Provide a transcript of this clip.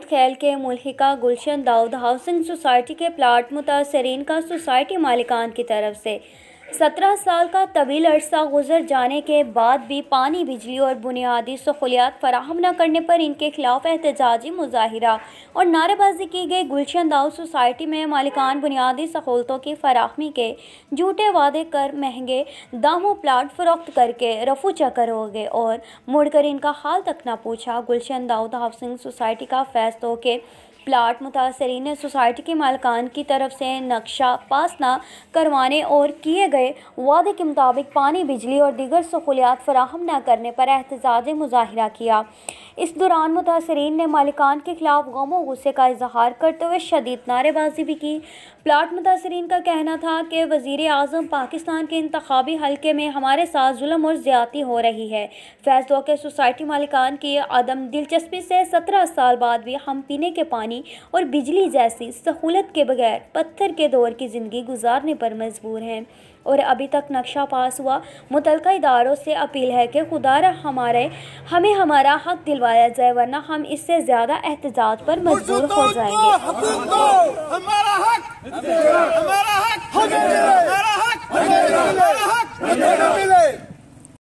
दाऊद खेल के मुल्हिका गुलशन Dawood housing society के प्लाट मुतासरीन का सोसाइटी मालिकान की तरफ से 17 साल का तवील अरसा गुजर जाने के बाद भी पानी, बिजली और बुनियादी सहूलियात फराहम न करने पर इनके खिलाफ एहतजाजी मुजाहिरा और नारेबाजी की गई। गुलशन दाऊद सोसाइटी में मालिकान बुनियादी सहूलतों की फराहमी के झूठे वादे कर महंगे दामों प्लाट फरोख्त करके रफू चक्कर हो गए और मुड़कर इनका हाल तक न पूछा। गुलशन दाऊद हाउसिंग सोसाइटी का फैसलों के प्लाट मुतासरीन ने सोसाइटी के मालिकान की तरफ से नक्शा पास न करवाने और किए गए वादे के मुताबिक पानी, बिजली और दीगर सहूलियात फराहम न करने पर एहतजाज मुजाहिरा किया। इस दौरान मुतासरीन ने मालिकान के खिलाफ गम और गुस्से का इजहार करते हुए शदीद नारेबाजी भी की। प्लाट मुतासरीन का कहना था कि वज़ीर आज़म पाकिस्तान के इंतखाबी हल्के में हमारे साथ जुल्म और ज़्यादती हो रही है। फैसलों के सोसाइटी मालिकान की अदम दिलचस्पी से 17 साल बाद भी हम पीने के पानी और बिजली जैसी सहूलत के बगैर पत्थर के दौर की ज़िंदगी गुजारने पर मजबूर हैं और अभी तक नक्शा पास हुआ। मुतल्लिका इदारों से अपील है कि खुदारा हमें हमारा हक दिलवाया जाए, वरना हम इससे ज़्यादा एहतजाज पर मजबूर हो जाएंगे। हमारा हक